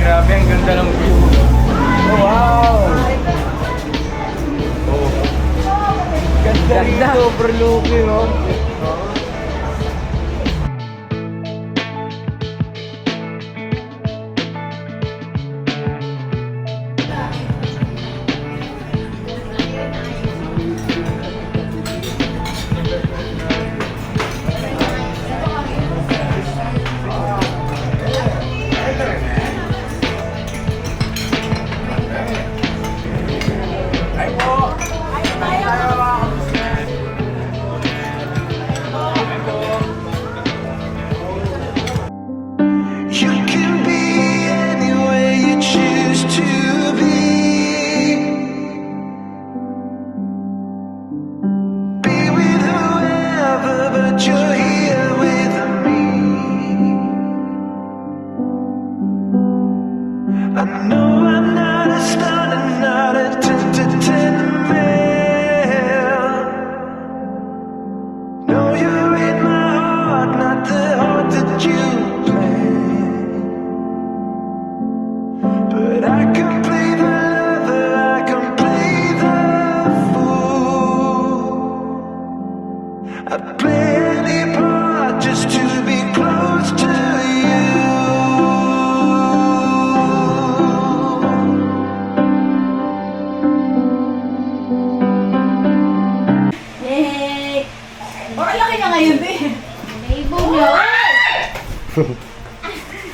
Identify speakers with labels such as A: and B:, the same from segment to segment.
A: Grabe, ang ganda ng view. Oh, wow! Oh. Ganda rito, overlooking, oh.
B: You can be anywhere you choose to be. Be with whoever, but you're here with me. I know I'm not a star and not a 10 man. No, you're in my heart, not the heart that you but I can play the lover, I can play the fool. I'd play any part just to be close to you.
C: Yay! Baka laki na ngayon, be. Naibo niya.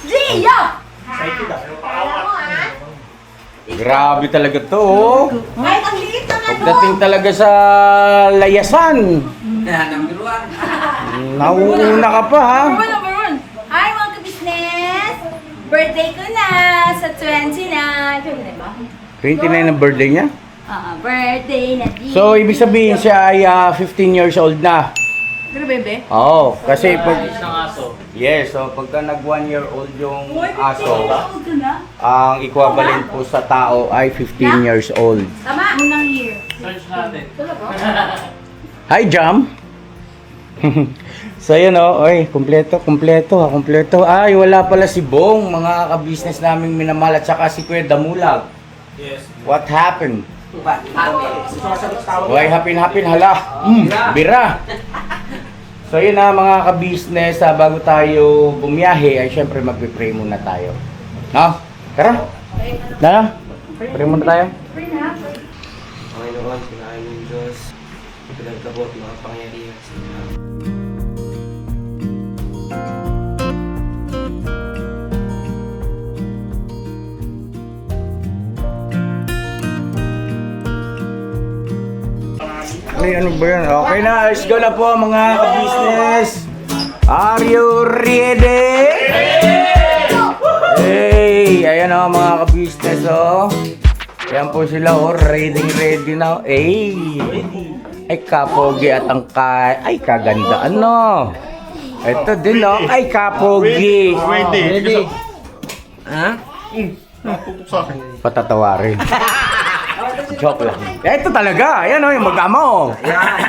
C: Gio!
A: Grabe talaga to, oh.
C: Kahit ang liit na nga
A: Pagdating talaga sa layasan.
D: Number one.
A: Nauuna ka pa, ha?
C: Number one. Hi, mga ka-business! Birthday ko na sa 20 na. 20 na ba?
A: 29 ang birthday niya.
C: Birthday na di.
A: So, ibig sabihin siya ay 15 years old na.
C: Ano ba, be?
A: Oo, kasi pag...
D: Isang aso.
A: Yes, so pagka nag 1 year old yung aso,
C: Old ka na?
A: ang equivalent po sa tao ay 15 years old.
C: Tama? Unang year.
D: Search natin.
A: Hi, Jam! So, yun o. Oy, kumpleto. Ay, wala pala si Bong, mga ka-business naming minamahal at saka si Kuya Damulag.
D: Yes.
A: What happened?
D: Happy.
A: Why hapin, hala? Bira! So yun na mga ka-business, bago tayo bumiyahe ay syempre magpe-pray muna tayo. No? Tara! Na? Pray muna tayo.
D: Panginoon, pinahin ng Diyos. Pinagkabot mga pangyarihan sa inyo.
A: Ay, ano ba yun? Okay na, let's go na po mga ka-business. Are you ready? Hey! Ayan o mga ka-business o. Ayan po sila o, ready na o. Hey! Ay kapogi at ang ay kaganda ano. Ito din o, ay kapogi. Ready? Ha? Patatawarin. Joke lang. Ito talaga. Ayan o, yung mag-ama o.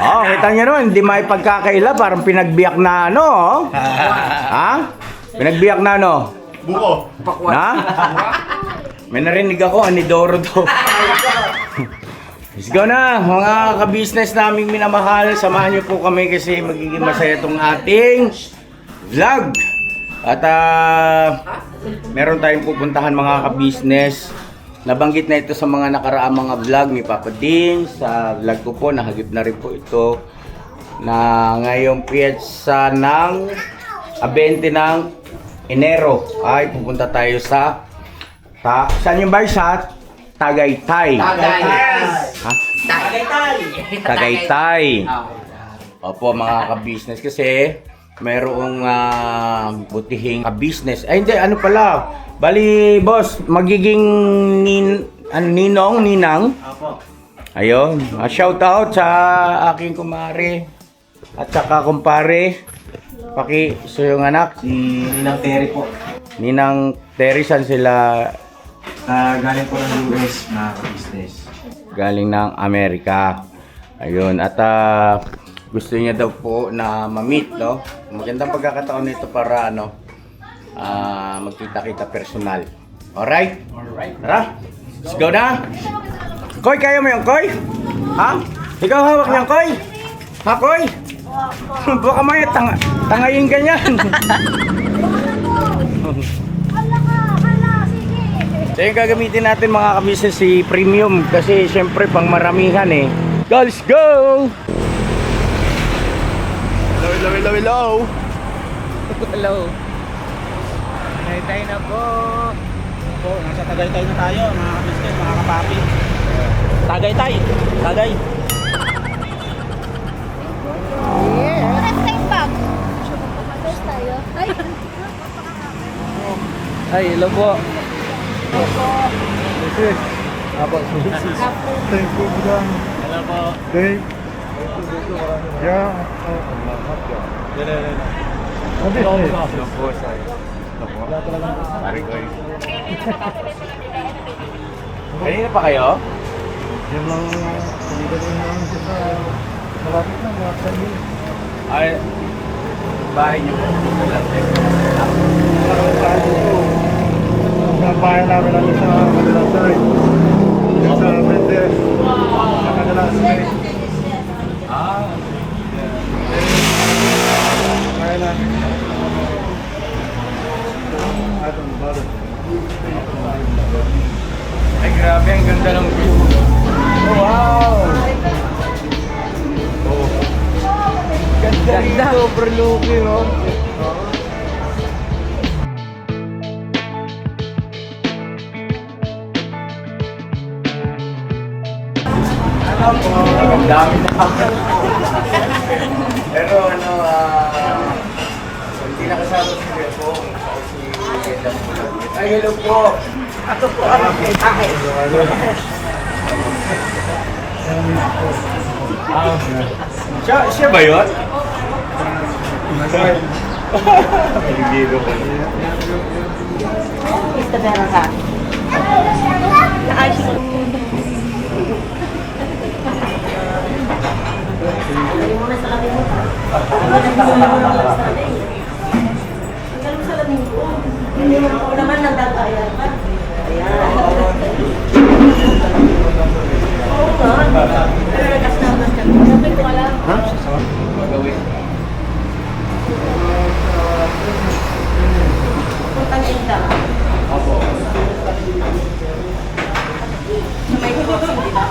A: Oh, kita nyo naman, hindi may pagkakaila. Parang pinagbiyak na ano. Ha? Pinagbiyak na ano?
E: Buko.
A: Na? May narinig ako, anidoro to. Let's go na, mga ka-business naming minamahal. Samahan nyo po kami kasi magiging masaya itong ating vlog. At meron tayong pupuntahan mga ka-business. Nabanggit na ito sa mga nakaraang mga vlog ni Papa Dean. Sa vlog ko po, nahagip na rin po ito na ngayong piyetsa ng 20 ng Enero ay pupunta tayo sa saan yung bar sa Tagaytay. Ha? Tagaytay. Opo mga ka-business kasi mayroong butihing ka-business. Ay hindi, ano pala. Bali, boss, magiging ninang.
D: Apo.
A: Ayun, shout out sa aking kumare at saka kumpare. So yung anak,
D: Si Ninang Terry po.
A: Ninang Terry, saan sila
D: Galing po ng US na business.
A: galing ng Amerika? Ayun, at gusto niya daw po na ma-meet, no? Magandang pagkakataon nito para magkita-kita personal. Alright? Tara. Let's go na. Koy, kaya mo yung Koy? Ha? Ikaw hawak niyang Koy? Ha, Koy? Baka may tangayin ka niyan. So yung gagamitin natin mga kabisnes si premium kasi syempre pang maramihan eh. Go, let's go! Hello!
E: Hello. Tagaytay na po. Po, nasa Tagaytay na tayo, mga kabisnes, mga kapapi. Tagaytay. Tagay. Ay, hello po. Apo,
F: Thank you, Budang.
E: hello po.
F: Thank Yeah. What is it?
A: Kanina pa kayo?
F: Yan lang, palitan ko lang siya sa malapit na, mga sandi.
A: Ay, bahay niyo po.
F: Sa bahay namin namin sa kabilang side. Yan sa Mendes. Sa kabilang side.
A: Ah,
F: Bahay namin. Atong balik.
A: ay grabe, ang ganda ng view. Oh, wow! Oh. Ganda dito, overlooking, oh. Ang dami na. Pero ano, hindi nakasama si Kuya po. Si Edam po. Ay, hello po. Ako po ang kay siya ba yun? Hindi ko.
C: Mr. Vera ka. Naayos mo. Galing mo na sa lamin mo. Galing mo sa lamin mo. Hindi mo naman nagdagaya ka. Ayan. Oo nga. Pero nagas naman siya. Sabi ko alam.
A: Ha? Magawin.
C: Puntang inda.
A: Opo.
C: May crossing, di ba?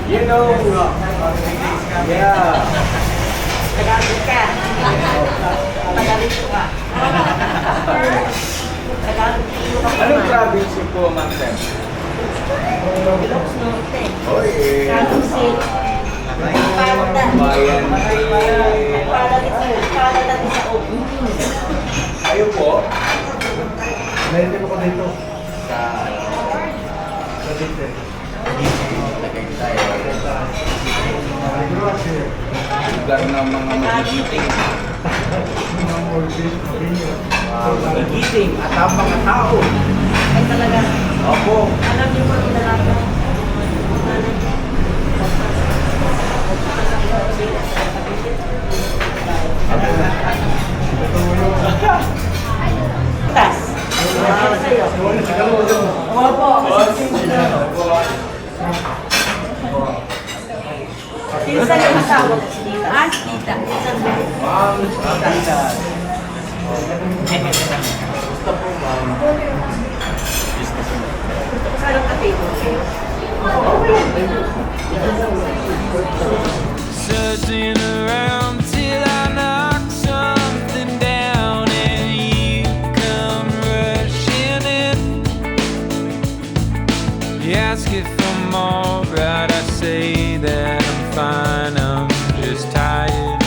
A: You know, yeah.
C: Tagalog ka. Tagalog ka.
A: Anong province yung po, Ma'am Sam?
C: Ilocos Norte.
A: Oy,
C: Quezon City. Parada.
A: bayan.
C: Parada sa Open.
A: Kayo po?
F: Naintin ko dito.
A: Sa
F: Sa dito.
A: Tagaytay.
F: Grabe.
A: Lugar ng mga magigiting.
F: Mga Morgan, Mabinyo.
A: Magigiting at ang mga tao.
C: Ay talaga.
A: Opo.
C: Alam niyo po ang dalaga. Tas. Sa'yo. Opo. Pinsan yung asawa ko si Tita. Ah, si Tita. Pinsan mo.
A: Ma'am, Tita. Gusto po, ma'am.
C: Sarang katito.
B: Searching around till I knock something down and you come rushing in. You ask if I'm alright, I say that I'm fine. I'm just tired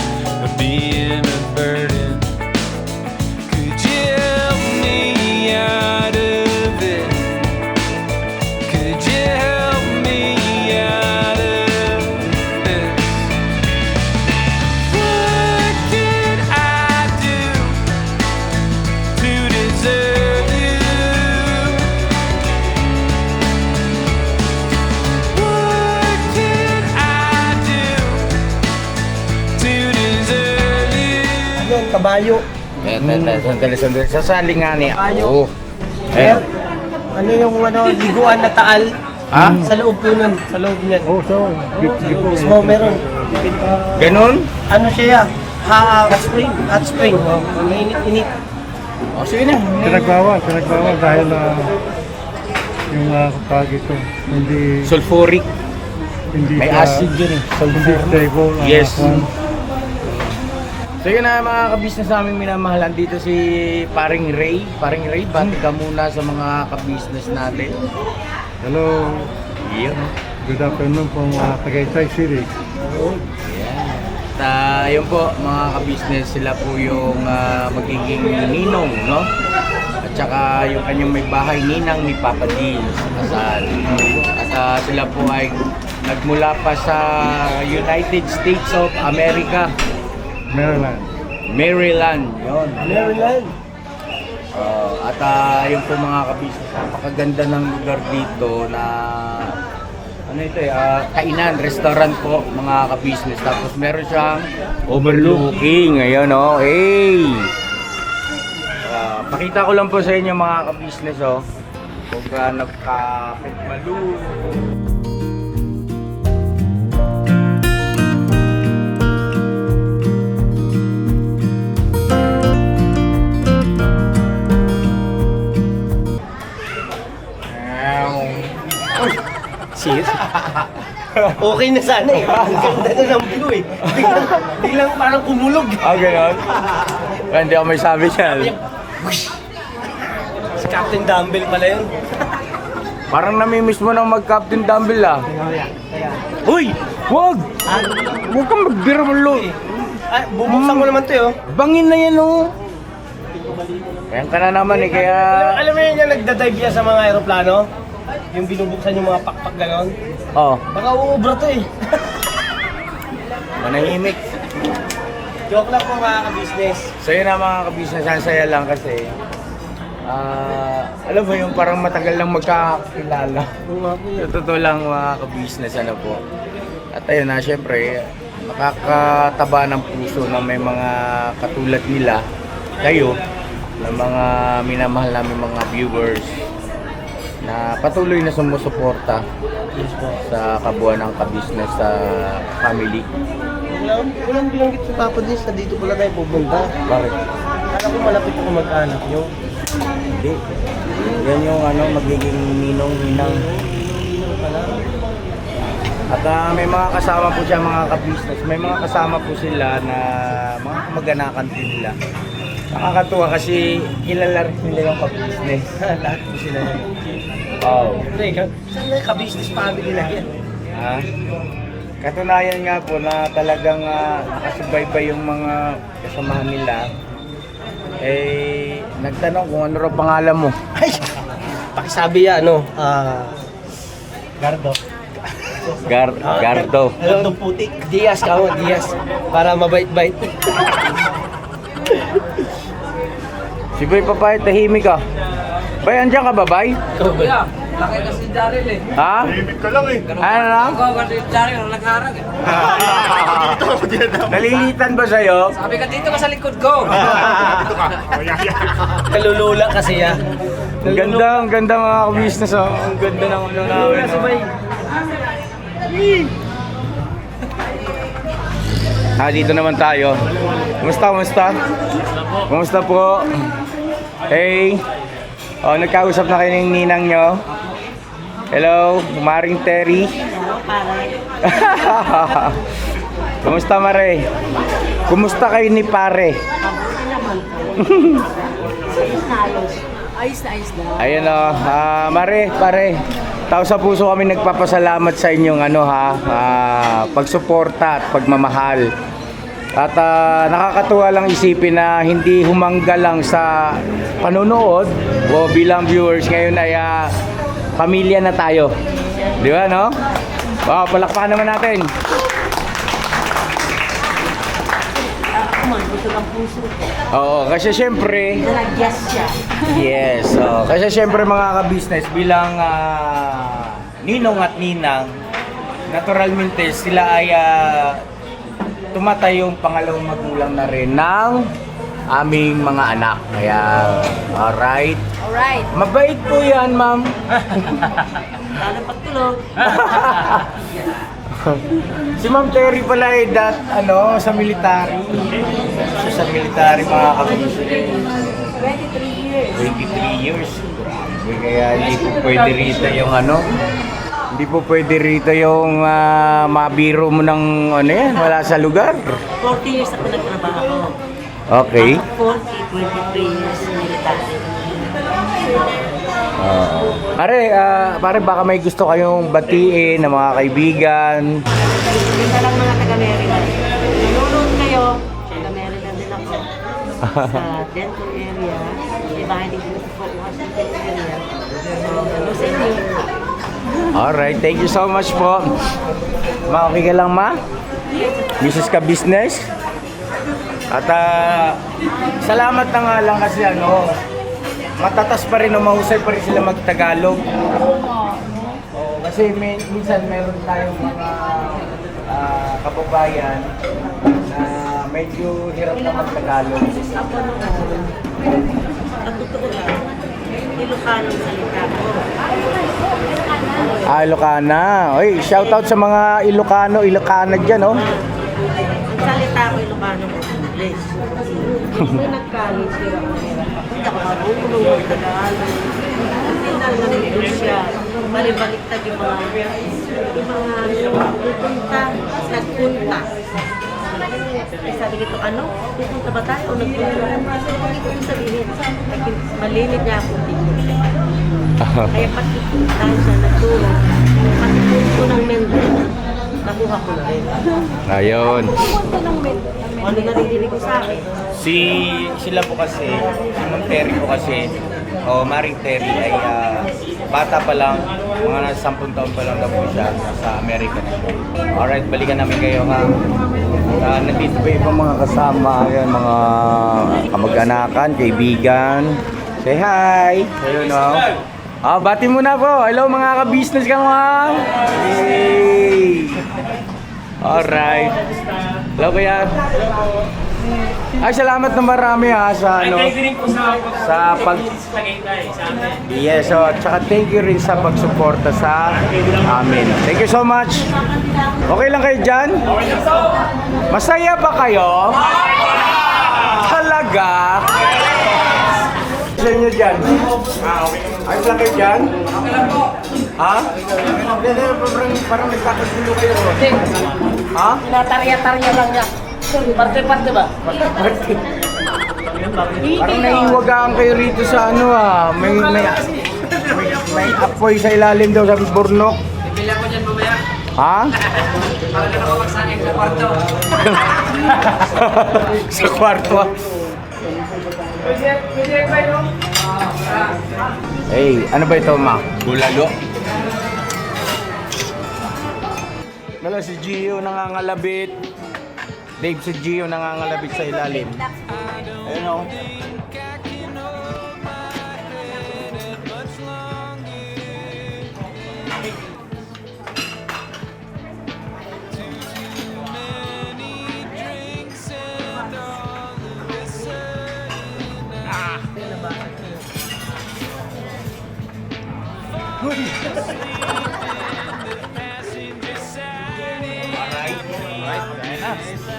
B: of being a burden. Could you help me out of it? Could you help
D: kabayo.
A: Sandali. Sasali nga ni
D: Kabayo.
A: ako.
D: Kaya, ano yung liguan na taal?
A: Ha?
D: Sa loob po nun, sa loob niyan.
F: Oh, so,
D: Mismo meron.
A: Ganun?
D: Ano siya? Hot spring. Oh, mainit-init.
A: O, sige na.
F: Pinagbawal dahil yung kapag ito, hindi
A: Sulfuric. May
F: siya-
A: acid yun eh.
F: hindi stable.
A: Yes. So yun na mga ka-business namin minamahalan dito si Paring Ray. Paring Ray, bati ka muna sa mga ka-business natin.
F: Hello,
A: Yun.
F: good afternoon from Tagaytay City.
A: At yun po mga ka-business, sila po yung magiging ninong, no? At saka yung kanyang may bahay, ninang ni Papa Dean sa kasal. At sila po ay nagmula pa sa United States of America, Maryland. Yun.
D: Maryland.
A: At yung po mga ka-business, napakaganda ng lugar dito na ano ito kainan, restaurant po mga ka-business. Tapos meron siyang overlooking. Ayun oh, hey! Pakita ko lang po sa inyo mga ka-business kung gaano ka-malu.
D: Serious? Okay na sana eh. Ang ganda na ng view eh. Biglang parang kumulog.
A: Ganon? Hindi ako may sabi siya.
D: Si Captain Dumbbell pala yun.
A: Parang namimiss mo nang mag-Captain Dumbbell Uy! Wag! Huwag kang magbira mo lo.
D: Ay, bubuksan ko naman to eh.
A: Bangin na yan Ayan ka na naman kaya...
D: Alam mo yun yung nagdadive yan sa mga aeroplano? Yung binubuksan yung mga pakpak ganon? Baka uubra to eh.
A: Manahimik.
D: Joke lang po mga ka-business.
A: So yun na mga ka-business, ang saya lang kasi alam mo yung parang matagal lang magkakilala. Sa totoo lang mga ka-business po. At ayun na, syempre, nakakataba ng puso na may mga katulad nila, kayo, na mga minamahal namin mga viewers na patuloy na sumusuporta sa kabuuan ng ka-business sa family.
D: Walang binanggit si Papa Dis na dito pala tayo pupunta.
A: Bakit?
D: Kala ko malapit ako mag-anak nyo.
A: Hindi. Yan yung magiging ninong-ninang. At may mga kasama po siya mga ka-business. May mga kasama po sila na mga kamag-anakan din nila. Nakakatuwa kasi kilala rin nila yung ka-business.
D: Lahat po sila yan.
A: Wow.
D: Saan na ka-business family na yan?
A: Ha? Katunayan nga po na talagang nakasubaybay yung mga kasamahan nila. Nagtanong kung ano raw pangalan mo.
D: Ay! Pakisabi yan, Gardo.
A: Gardo.
D: Gardo putik. Diaz ka mo, Diaz. Para mabait-bait.
A: Si Boy Papay, tahimik ka. Bay, andyan ka ba, Bay?
G: Kuya, laki kasi Daryl eh.
A: Ha?
F: Tahimik ka lang eh.
A: Ano na?
G: Ako kasi Daryl, nagharang eh.
A: Nalilitan ba sa'yo?
G: Sabi ka dito ka sa likod ko.
D: Kalulula kasi ya.
A: Ang ganda mga ka-business Ang ganda ng ulo namin. Dito naman tayo. Kumusta? Kumusta po? Hey. Nagkausap na kayo ng ninang nyo. Hello, Maring Terry. Kumusta, Mare? Kumusta kayo ni Pare?
C: Ayos na.
A: Ayun Mare, Pare. Tao sa puso kami nagpapasalamat sa inyong pagsuporta at pagmamahal. At nakakatuwa lang isipin na hindi humangga lang sa panonood o bilang viewers ngayon ay pamilya na tayo. Di ba, no? Palakpakan naman natin. Oo, kasi syempre
C: Nalagyas siya.
A: yes, kasi syempre mga ka-business bilang ninong at ninang, naturalmente sila ay tumatay yung pangalawang magulang na rin ng aming mga anak. Kaya, alright.
C: Alright.
A: Mabait po yan, ma'am.
C: Lalo pagtulog.
A: Si Ma'am Terry pala ay sa military. Siya sa military, mga kabisnes.
C: 23 years.
A: 23 years. Grabe, kaya hindi po pwede rito yung hindi po pwede rito yung mabiro mo ng wala sa lugar.
H: 40 years ako nagtrabaho.
A: Okay.
H: 23 years military.
A: Pare, baka may gusto kayong batiin ng mga kaibigan.
H: Yun na lang mga taga-Maryland. Nanonood kayo, taga-Maryland din ako. Sa Denton area. Diba, hindi dito po Washington area. So, ano sa inyo?
A: Alright, thank you so much po. Ma, okay ka lang, ma? Mrs. Ka Business? At salamat na nga lang kasi matatas pa rin o mahusay pa rin sila mag-Tagalog. Kasi minsan meron tayong mga kababayan na medyo hirap na mag-Tagalog.
H: Ako noon, ang totoo lang, Ilocano ang salita ko.
A: Ilocana. Oy, shoutout sa mga Ilocana dyan, oh.
H: Ang salita ko Ilocano ko, English. Nung nag-college, hirap na hirap ako. Hindi ako marunong mag-Tagalog. Hindi na nandun siya. Balibaliktad yung mga pupunta, nagpunta. Sabi nito, pupunta ba tayo o nagpunta? Hindi ko sabihin. Malinit niya ako dito. Kaya pati dahil siya nagturo, pati punto ng mental, nakuha ko na rin.
A: Ayun.
H: Ano narinig ko sa akin?
A: Sila po kasi, si Ma'am Terry po kasi, Maring Terry ay bata pa lang, mga nasa 10 taon pa lang daw po siya sa Amerika na siya. Alright, balikan namin kayo ha. Nandito pa ibang mga kasama, ayan, mga kamag-anakan, kaibigan. Say hi! Ayun o. Bati mo na po. Hello mga ka-business ka mga. Hey! Alright. Hello kuya. Ay, salamat na marami sa pag Yes, so tsaka thank you rin sa pagsuporta sa amin. Thank you so much. Okay lang kayo dyan? Masaya ba kayo? Talaga? Sa inyo dyan? Ayos lang kayo dyan? Ha? Parang nagkakagulo kayo. Ha?
H: Tinatarya-tarya lang niya. Parte-parte ba?
A: Parang naiiwagaan kayo rito sa may apoy sa ilalim daw sa burnok.
G: Bibili ako dyan mamaya.
A: Ha?
G: Para na nakapagsakin sa kwarto.
A: Sa kwarto. Hey, ano ba ito, ma? Bulalo? Wala, si Gio nangangalabit. Dave, si Gio nangangalabit sa ilalim. Ayun o.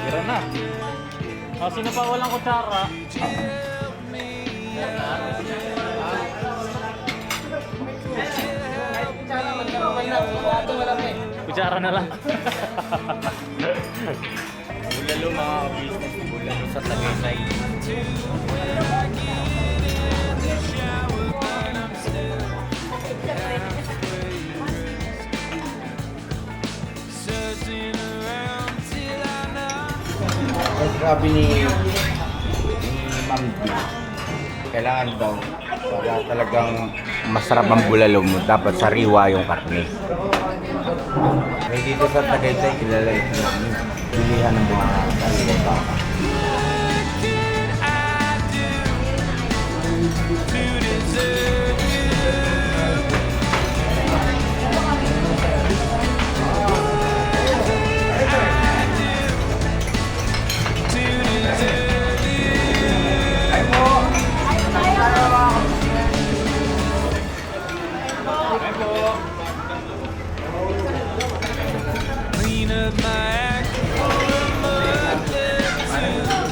E: Tira na. Sino pa walang kutsara? Kutsara na lang.
A: Bulalo mga business, bulalo sa Tagaytay. Sabi ni Ma'am D, kailangan daw para talagang masarap ang bulalo mo, dapat sariwa yung karne. Dito sa Tagaytay, kilala ito namin. Bilihan ng mga sariwang baka.
B: but my act won't look too,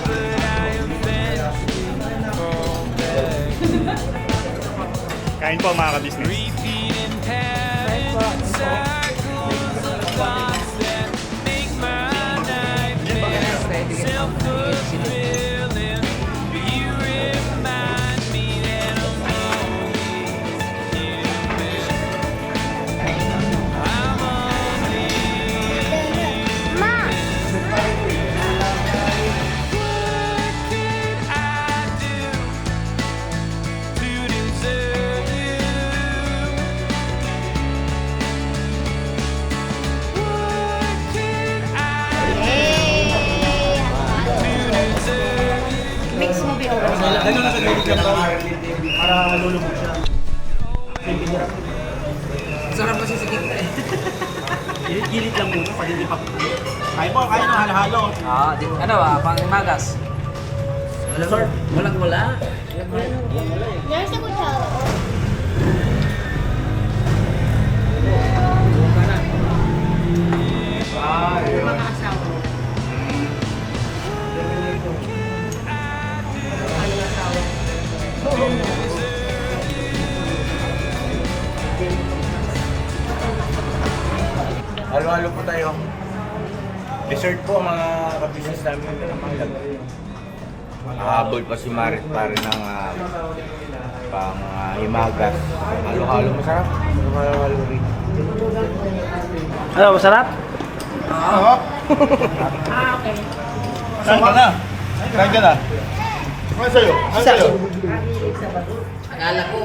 B: but I eventually fall back.
F: Kain po mga ka-business.
B: Repeating patterns, cycles of thoughts that make my nightmares self-fulfilling. You remind me that I'm always human. I'm only human. What could I do to deserve you? What could I do to deserve you?
C: Mix mo ba over?
D: Ganun na sa gawin ka para lulubog siya.
G: Sarap kasi sa gitna eh.
D: Gilit lang muna, pwede pa. Kaya po, kaya na halo-halo.
G: Ano ba? Pang-magas? Walang wala.
C: There's a kutsara. Mga asawa.
A: Halo-halo po tayo. Dessert po mga ka-business namin na malag. Habol pa si Marit pare ng pang himagas. Halo-halo masarap. Halo-halo rin.
D: Ano, masarap?
C: Okay.
F: Kain ka na. Kain ka na. Ano sa'yo? Ano sa'yo?
G: Akala ko.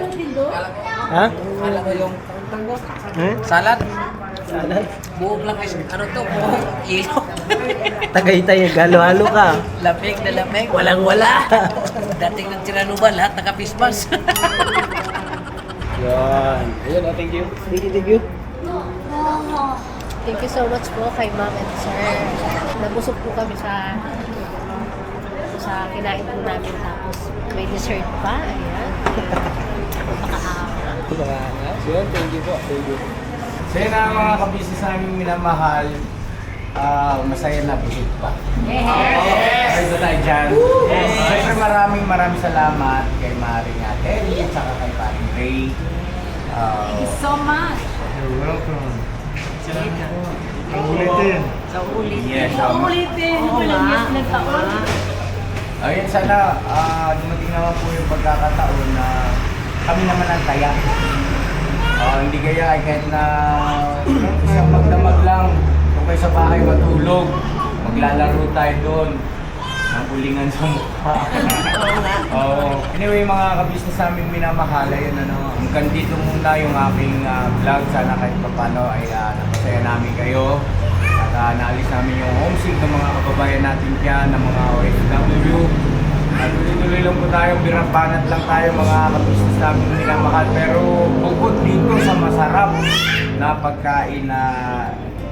D: Ha?
G: Akala ko yung salad. Buong lang kasi ano to, buong ilo.
D: Tagaytay, halo-halo ka.
G: Lamig na lamig, walang wala. Dating ng Tiranuba, lahat nakapispas.
D: Yan. Ayun, thank you. Thank you.
I: Thank you so much po kay Ma'am and Sir. Nabusog po kami sa kinain po namin, tapos may dessert pa. Ayan.
D: Yun, thank you po. Thank you.
A: So yun ang mga ka-business namin minamahal. Masaya na busog pa.
C: Yes!
A: Ay, tayo dyan. Siyempre maraming salamat kay Maring Terry at saka kay Paring Ray.
C: Thank you so much.
A: You're welcome.
F: Ulitin.
H: Sa ulit.
A: Yes.
C: Ulitin. Walang yes na taon.
A: Ayun, sana dumating naman po yung pagkakataon na kami naman ang taya. Hindi kaya ay kahit na isang magdamag lang kung kayo sa bahay matulog, maglalaro tayo doon ng ulingan sa mukha. Anyway, mga ka-business namin minamahal, yun, hanggang dito muna yung aking vlog. Sana kahit paano ay napasaya namin kayo at naalis namin yung homesick ng mga kababayan natin dyan, ng mga OFW. At tuloy-tuloy lang po tayo, birabanat lang tayo mga ka-business namin minamahal. Pero bukod dito sa masarap na pagkain na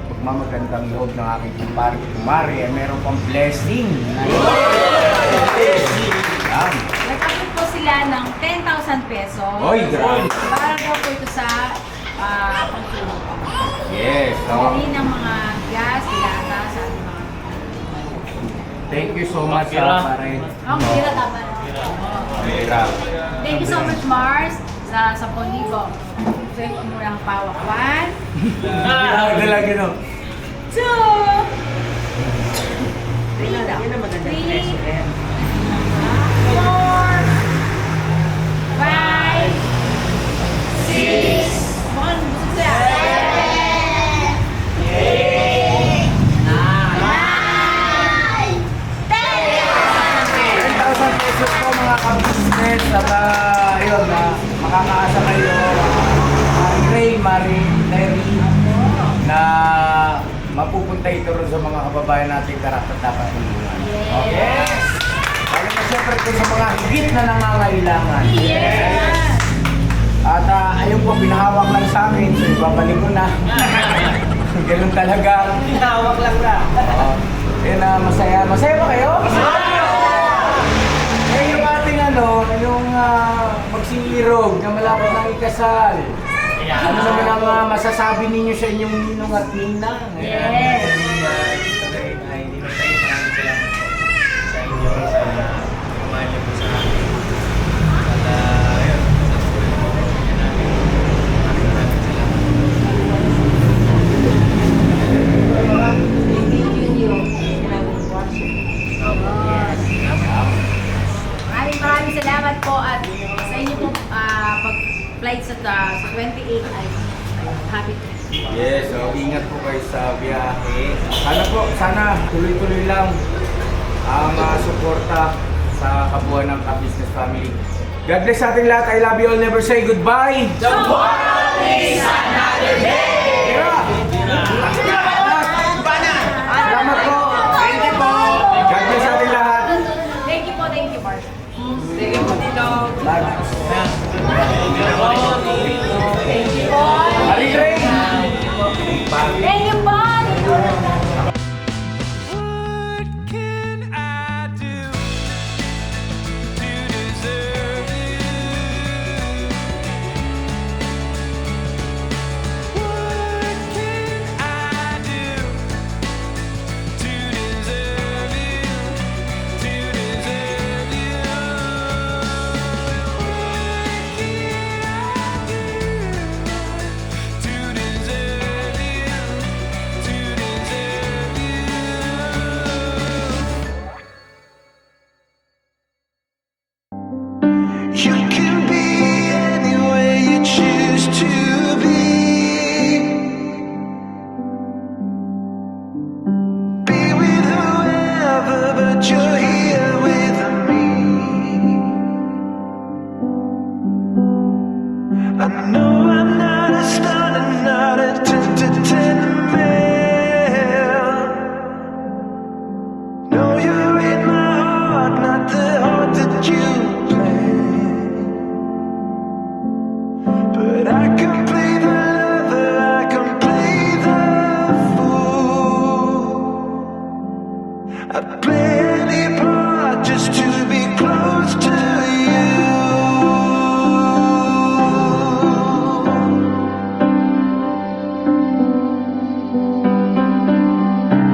A: pagmamagandang loob ng aking kumari, ay meron pang blessing. Yan.
C: Nag-apit po sila ng 10,000 pesos.
A: Oy, grabe.
C: Para daw po ito sa pagtulong.
A: Yes.
C: Hindi ng mga gas, dilata, sa ating mga...
A: Thank you so much, pare.
C: Ang tira dapat.
A: Pira.
C: Thank you so much, Mars, sa 10,000. Send mo muna ang pawak. 1,
A: Ano lagi no?
C: 2, 3 daw. 3, 4, 5, 6, 1, busog siya.
A: 10,000 pesos po mga ka-business at yun, makakaasa kayo Maring Terry na mapupunta ito rin sa mga kababayan natin karapat dapat tulungan. Yes! Lalo na siyempre ito sa mga higit na nangangailangan.
C: Yes!
A: At ayun po, pinahawak lang sa akin, so ibabalik ko na. Ganun talaga.
D: Tinawag lang na.
A: Yun masaya. Masaya ba kayo? Masaya! Eh, yung ating yung magsingirog na malapit ng ikasal. Ano naman ang masasabi ninyo sa inyong ninong at ninang?
C: Yes. Maraming salamat po at sa inyo pong pag-flight sa 28 ay happy trip.
A: Yes, so ingat po kayo sa biyahe. Sana tuloy-tuloy lang ang suporta sa kabuuan ng Ka-Business Family. God bless sa ating lahat. I love you all. Never say goodbye.